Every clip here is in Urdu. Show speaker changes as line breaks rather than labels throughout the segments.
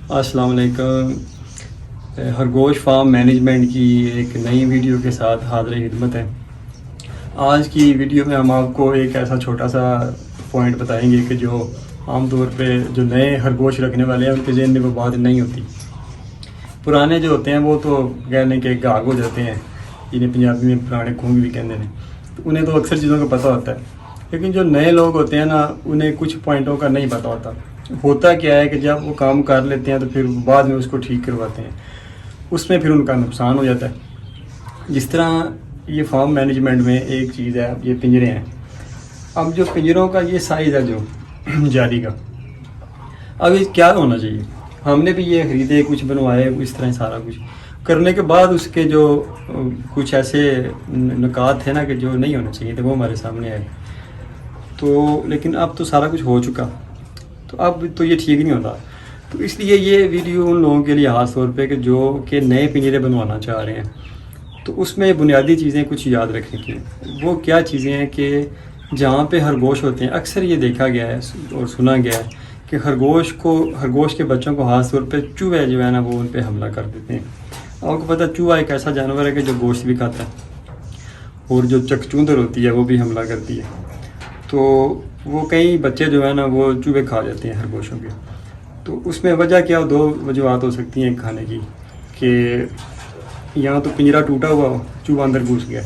السلام علیکم. خرگوش فارم مینجمنٹ کی ایک نئی ویڈیو کے ساتھ حاضر خدمت ہے. آج کی ویڈیو میں ہم آپ کو ایک ایسا چھوٹا سا پوائنٹ بتائیں گے کہ جو عام طور پہ جو نئے خرگوش رکھنے والے ہیں ان کے ذہن میں وہ بات نہیں ہوتی. پرانے جو ہوتے ہیں وہ تو کہنے کے گاگ ہو جاتے ہیں، جنہیں پنجابی میں پرانے کھونگ بھی کہتے ہیں، تو انہیں تو اکثر چیزوں کا پتہ ہوتا ہے. لیکن جو نئے لوگ ہوتے ہیں نا، انہیں کچھ پوائنٹوں کا نہیں پتہ ہوتا. ہوتا کیا ہے کہ جب وہ کام کر لیتے ہیں تو پھر بعد میں اس کو ٹھیک کرواتے ہیں، اس میں پھر ان کا نقصان ہو جاتا ہے. جس طرح یہ فارم مینجمنٹ میں ایک چیز ہے، یہ پنجرے ہیں. اب جو پنجروں کا یہ سائز ہے جو جالی کا، اب یہ کیا ہونا چاہیے؟ ہم نے بھی یہ خریدے، کچھ بنوائے، اس طرح سارا کچھ کرنے کے بعد اس کے جو کچھ ایسے نکات تھے نا کہ جو نہیں ہونے چاہیے تھے، وہ ہمارے سامنے آئے. تو لیکن اب تو سارا کچھ ہو چکا، تو اب تو یہ ٹھیک نہیں ہوتا. تو اس لیے یہ ویڈیو ان لوگوں کے لیے خاص طور پہ کہ جو کہ نئے پنجرے بنوانا چاہ رہے ہیں، تو اس میں بنیادی چیزیں کچھ یاد رکھنے کی. وہ کیا چیزیں ہیں کہ جہاں پہ خرگوش ہوتے ہیں، اکثر یہ دیکھا گیا ہے اور سنا گیا ہے کہ خرگوش کے بچوں کو خاص طور پہ چوہے جو ہے نا وہ ان پہ حملہ کر دیتے ہیں. آپ کو پتہ چوہا ایک ایسا جانور ہے کہ جو گوشت بھی کھاتا ہے، اور جو چکچوندر ہوتی ہے وہ بھی حملہ کرتی ہے. تو وہ کئی بچے جو ہے نا وہ چوہے کھا جاتے ہیں خرگوشوں کے. تو اس میں وجہ کیا، دو وجوہات ہو سکتی ہیں کھانے کی، کہ یا تو پنجرا ٹوٹا ہوا ہو، چوہا اندر گھس گیا،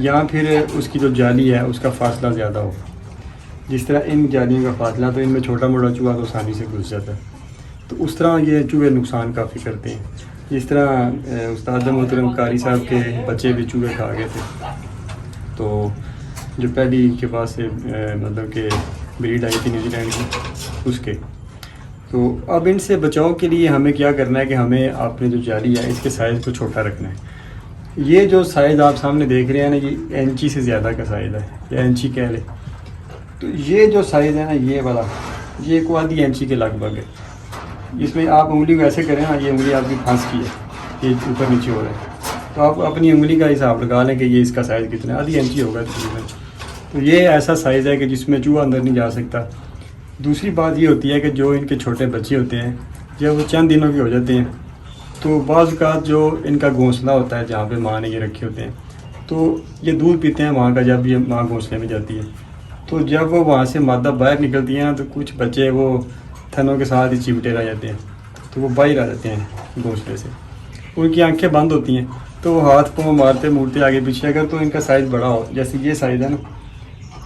یا پھر اس کی جو جالی ہے اس کا فاصلہ زیادہ ہو. جس طرح ان جالیوں کا فاصلہ، تو ان میں چھوٹا موٹا چوہا تو آسانی سے گھس جاتا ہے. تو اس طرح یہ چوہے نقصان کافی کرتے ہیں. جس طرح استاد محترم قاری صاحب کے بچے بھی چوہے کھا گئے تھے. تو جو پہلی کے پاس سے مطلب کہ بریڈ آئی تھی نیوزی لینڈ کی، اس کے. تو اب ان سے بچاؤ کے لیے ہمیں کیا کرنا ہے کہ ہمیں اپنے جو جالی ہے اس کے سائز کو چھوٹا رکھنا ہے. یہ جو سائز آپ سامنے دیکھ رہے ہیں نا، یہ انچی سے زیادہ کا سائز ہے، یا انچی کہہ لیں. تو یہ جو سائز ہے نا، یہ والا، یہ کو آدھی انچی کے لگ بھگ ہے. اس میں آپ انگلی کو ایسے کریں نا، یہ انگلی آپ کی پھنس کی ہے، یہ اوپر نیچے ہو رہا ہے، تو آپ اپنی انگلی کا حساب لگا لیں کہ یہ اس کا سائز کتنا ہے. آدھی انچی ہوگا تقریباً. تو یہ ایسا سائز ہے کہ جس میں چوہا اندر نہیں جا سکتا. دوسری بات یہ ہوتی ہے کہ جو ان کے چھوٹے بچے ہوتے ہیں، جب وہ چند دنوں کے ہو جاتے ہیں، تو بعض اوقات جو ان کا گھونسلہ ہوتا ہے جہاں پہ ماں نے یہ رکھے ہوتے ہیں، تو یہ دودھ پیتے ہیں وہاں کا. جب یہ ماں گھونسلے میں جاتی ہے، تو جب وہ وہاں سے مادہ باہر نکلتی ہیں تو کچھ بچے وہ تھنوں کے ساتھ ہی چپٹے رہ جاتے ہیں، تو وہ باہر آ جاتے ہیں گھونسلے سے. ان کی آنکھیں بند ہوتی ہیں، تو وہ ہاتھ پاؤں مارتے مورتے آگے پیچھے. اگر تو ان کا سائز بڑا ہو، جیسے یہ سائز ہے نا،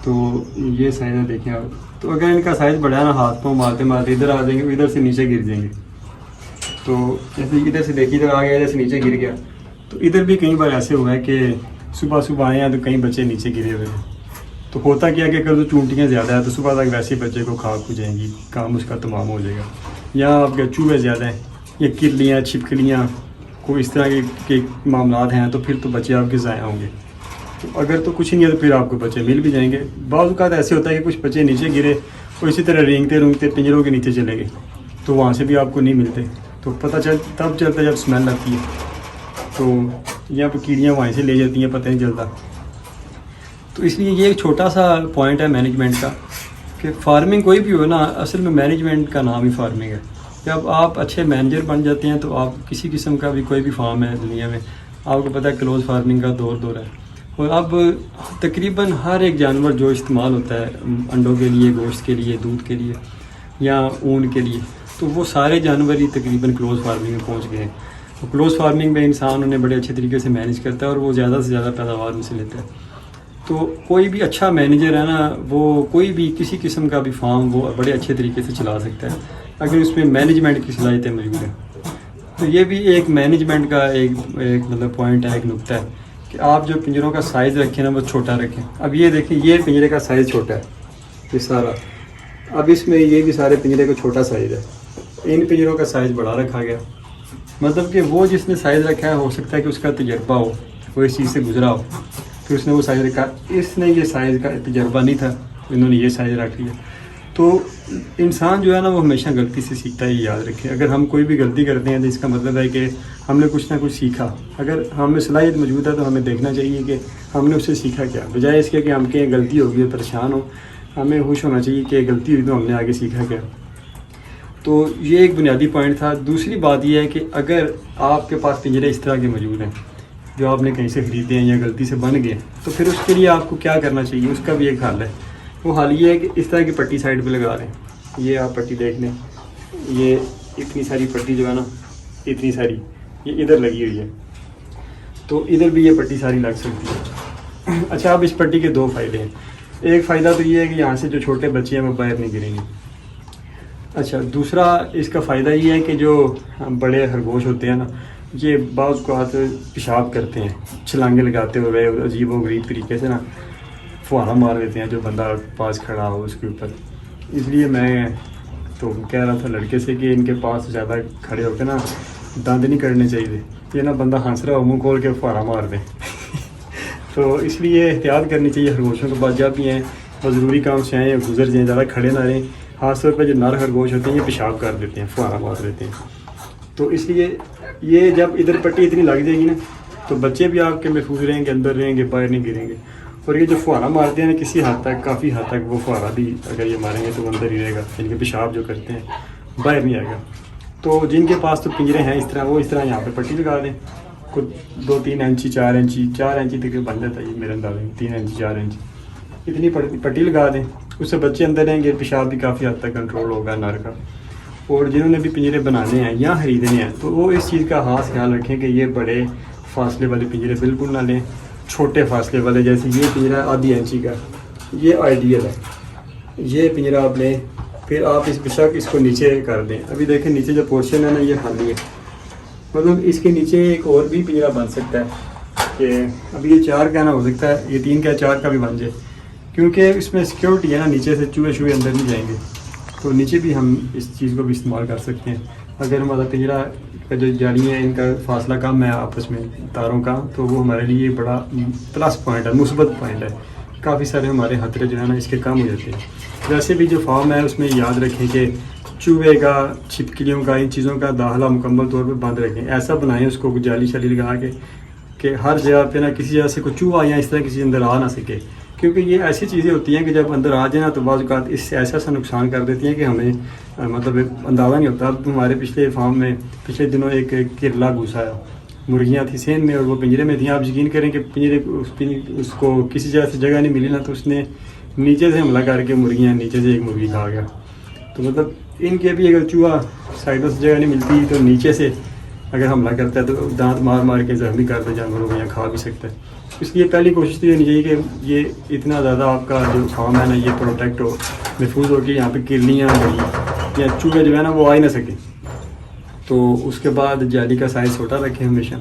تو یہ سائز ہے دیکھیں آپ. تو اگر ان کا سائز بڑا ہے نا، ہاتھ پاؤں مارتے مارتے ادھر آ جائیں گے، ادھر سے نیچے گر جائیں گے. تو جیسے ادھر سے دیکھیے، ادھر آ گیا، ادھر سے نیچے گر گیا. تو ادھر بھی کئی بار ایسے ہوا ہے کہ صبح صبح آئے ہیں تو کئی بچے نیچے گرے ہوئے ہیں. تو ہوتا کیا کہ اگر تو چونٹیاں زیادہ ہیں تو صبح تک ویسے بچے کو خاک ہو جائیں گی، کام اس کا تمام ہو جائے گا. یا آپ کے چوہے زیادہ ہیں، یا کرلیاں چھپکلیاں، کوئی اس طرح کے معاملات ہیں، تو پھر تو بچے آپ کے ضائع ہوں گے. تو اگر تو کچھ نہیں ہے تو پھر آپ کو بچے مل بھی جائیں گے. بعض اوقات ایسے ہوتا ہے کہ کچھ بچے نیچے گرے اور اسی طرح رینگتے رونگتے پنجروں کے نیچے چلے گئے، تو وہاں سے بھی آپ کو نہیں ملتے. تو پتہ تب چلتا جب اسمیل آتی ہے، تو یہاں پہ کیڑیاں وہیں سے لے جاتی ہیں، پتہ نہیں چلتا. تو اس لیے یہ ایک چھوٹا سا پوائنٹ ہے مینجمنٹ کا، کہ فارمنگ کوئی بھی ہو نا، اصل میں مینجمنٹ کا نام ہی فارمنگ ہے. جب آپ اچھے مینیجر بن جاتے ہیں تو آپ کسی قسم کا بھی کوئی بھی فارم ہے دنیا میں، آپ کو پتہ ہے کلوز فارمنگ کا دور ہے. اور اب تقریباً ہر ایک جانور جو استعمال ہوتا ہے انڈوں کے لیے، گوشت کے لیے، دودھ کے لیے، یا اون کے لیے، تو وہ سارے جانور ہی تقریباً کلوز فارمنگ میں پہنچ گئے ہیں. کلوز فارمنگ میں انسان انہیں بڑے اچھے طریقے سے مینیج کرتا ہے اور وہ زیادہ سے زیادہ پیداوار ان سے لیتا ہے. تو کوئی بھی اچھا مینیجر ہے نا، وہ کوئی بھی کسی قسم کا بھی فارم وہ بڑے اچھے طریقے سے چلا سکتا ہے اگر اس میں مینجمنٹ کی صلاحیتیں موجود ہیں. تو یہ بھی ایک مینجمنٹ کا ایک مطلب پوائنٹ ہے، ایک نقطہ ہے کہ آپ جو پنجروں کا سائز رکھیں نا وہ چھوٹا رکھیں. اب یہ دیکھیں، یہ پنجرے کا سائز چھوٹا ہے، یہ سارا. اب اس میں یہ بھی سارے پنجرے کا چھوٹا سائز ہے. ان پنجروں کا سائز بڑا رکھا گیا، مطلب کہ وہ جس نے سائز رکھا ہے، ہو سکتا ہے کہ اس کا تجربہ ہو، وہ اس چیز سے گزرا ہو، پھر اس نے وہ سائز رکھا. اس نے یہ سائز کا تجربہ نہیں تھا، انہوں نے یہ سائز رکھ لیا. تو انسان جو ہے نا وہ ہمیشہ غلطی سے سیکھتا ہے، یہ یاد رکھیں. اگر ہم کوئی بھی غلطی کرتے ہیں تو اس کا مطلب ہے کہ ہم نے کچھ نہ کچھ سیکھا. اگر ہمیں صلاحیت موجود ہے تو ہمیں دیکھنا چاہیے کہ ہم نے اس سے سیکھا کیا، بجائے اس کے کہ ہم کہیں غلطی ہوگی پریشان ہو. ہمیں خوش ہونا چاہیے کہ غلطی ہوئی تو ہم نے آگے سیکھا کیا. تو یہ ایک بنیادی پوائنٹ تھا. دوسری بات یہ ہے کہ اگر آپ کے پاس پنجرے اس طرح کے موجود ہیں جو آپ نے کہیں سے خریدے ہیں یا غلطی سے بن گئے, تو پھر اس کے لیے آپ کو کیا کرنا چاہیے, اس کا بھی ایک حل ہے. وہ حل یہ ہے کہ اس طرح کی پٹی سائڈ پہ لگا لیں. یہ آپ پٹی دیکھ لیں, یہ اتنی ساری پٹی جو ہے نا, اتنی ساری یہ ادھر لگی ہوئی ہے, تو ادھر بھی یہ پٹی ساری لگ سکتی ہے. اچھا, اب اس پٹی کے دو فائدے ہیں. ایک فائدہ تو یہ ہے کہ یہاں سے جو چھوٹے بچے ہیں وہ باہر نہیں گریں گے. اچھا, دوسرا اس کا فائدہ یہ ہے کہ جو بڑے خرگوش ہوتے ہیں نا, یہ بعض کو ہاتھ پیشاب کرتے ہیں, چھلانگے لگاتے ہوئے عجیب و غریب طریقے سے نا فوارہ مار دیتے ہیں جو بندہ پاس کھڑا ہو اس کے اوپر. اس لیے میں تو کہہ رہا تھا لڑکے سے کہ ان کے پاس زیادہ کھڑے ہو کے نا دند نہیں کرنے چاہیے, یہ نا بندہ ہنس رہا ہو منہ کھول کے فوارہ مار دیں. تو اس لیے احتیاط کرنی چاہیے خرگوشوں کے پاس جب بھی ہیں, وہ ضروری کام سے آئیں یا گزر جائیں, زیادہ کھڑے نہ رہیں. خاص طور پہ جو نر خرگوش ہوتے ہیں یہ پیشاب کر دیتے ہیں, فوارہ مار دیتے ہیں. تو اس لیے یہ جب ادھر پٹی اتنی لگ جائے گی نا تو بچے بھی آپ کے محفوظ رہیں گے, اندر رہیں گے, باہر نہیں گریں گے. اور یہ جو فوارہ مارتے ہیں نا کسی حد تک, کافی حد تک وہ فوارہ بھی اگر یہ ماریں گے تو وہ اندر ہی رہے گا, ان کے پیشاب جو کرتے ہیں باہر نہیں آئے گا. تو جن کے پاس تو پنجرے ہیں اس طرح, وہ اس طرح یہاں پہ پٹی لگا دیں. کچھ 2-3 انچی 4 انچی تک بن جاتا ہے یہ میرے اندازے میں, 3 انچی 4 انچی اتنی پٹی لگا دیں. اس سے بچے اندر رہیں گے, پیشاب بھی کافی حد تک کنٹرول ہوگا نر کا. اور جنہوں نے بھی پنجرے بنانے ہیں یا خریدنے ہیں تو وہ اس چیز کا خاص خیال رکھیں کہ یہ بڑے فاصلے والے پنجرے بالکل نہ لیں. چھوٹے فاصلے والے, جیسے یہ پنجرا آدھی انچی کا, یہ آئیڈیل ہے. یہ پنجرا آپ لیں, پھر آپ اس بشک اس کو نیچے کر دیں. ابھی دیکھیں نیچے جو پورشن ہے نا یہ خالی ہے, مطلب اس کے نیچے ایک اور بھی پنجرا بن سکتا ہے کہ ابھی یہ 4 کا نہ ہو سکتا ہے, یہ 3 کا 4 کا بھی بن جائے, کیونکہ اس میں سیکیورٹی ہے نا, نیچے سے چوہے اندر نہیں جائیں گے. تو نیچے بھی ہم اس چیز کو بھی استعمال کر سکتے ہیں. اگر ہمارا پنجرا کا جو جالیاں ہیں ان کا فاصلہ کم ہے آپس میں تاروں کا, تو وہ ہمارے لیے بڑا پلس پوائنٹ ہے, مثبت پوائنٹ ہے. کافی سارے ہمارے خطرے جو ہے نا اس کے کم ہو جاتے ہیں. ویسے بھی جو فارم ہے اس میں یاد رکھیں کہ چوہے کا, چھپکلیوں کا, ان چیزوں کا داخلہ مکمل طور پہ بند رکھیں. ایسا بنائیں اس کو جالی شالی لگا کے کہ ہر جگہ پہ نا کسی جگہ سے کوئی چوہا یا اس طرح کسی اندر آ نہ سکے, کیونکہ یہ ایسی چیزیں ہوتی ہیں کہ جب اندر آ جائیں نا تو بعض اوقات اس سے ایسا نقصان کر دیتی ہیں کہ ہمیں مطلب اندازہ نہیں ہوتا. اب ہمارے پچھلے فارم میں پچھلے دنوں ایک کرلا گھسا ہے, مرغیاں تھیں سین میں اور وہ پنجرے میں تھیں. آپ یقین کریں کہ پنجرے اس کو کسی جگہ سے جگہ نہیں ملی نا, تو اس نے نیچے سے حملہ کر کے مرغیاں, نیچے سے ایک مرغی کھا گیا. تو مطلب ان کے بھی اگر چوہا سائڈوں سے جگہ نہیں ملتی تو نیچے سے اگر حملہ کرتا ہے تو دانت مار مار کے زخمی کرتا ہے جانوروں کو یا کھا بھی سکتا ہے. اس لیے پہلی کوشش تو یہ ہونی چاہیے کہ یہ اتنا زیادہ آپ کا جو فارم ہے نا یہ پروٹیکٹ ہو, محفوظ ہو کہ یہاں پہ کرلیاں یا چوہے جو ہے نا وہ آ ہی نہ سکیں. تو اس کے بعد جالی کا سائز چھوٹا رکھیں ہمیشہ,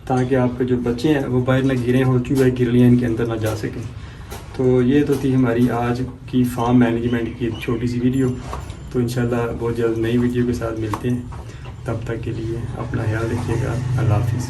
تاکہ آپ کے جو بچے ہیں وہ باہر نہ گریں ہوں, چوہے کرلیاں ان کے اندر نہ جا سکیں. تو یہ تو تھی ہماری آج کی فارم مینجمنٹ کی چھوٹی سی ویڈیو. تو انشاءاللہ بہت جلد نئی ویڈیو کے ساتھ ملتے ہیں. تب تک کے لیے اپنا خیال رکھیے گا. اللہ حافظ.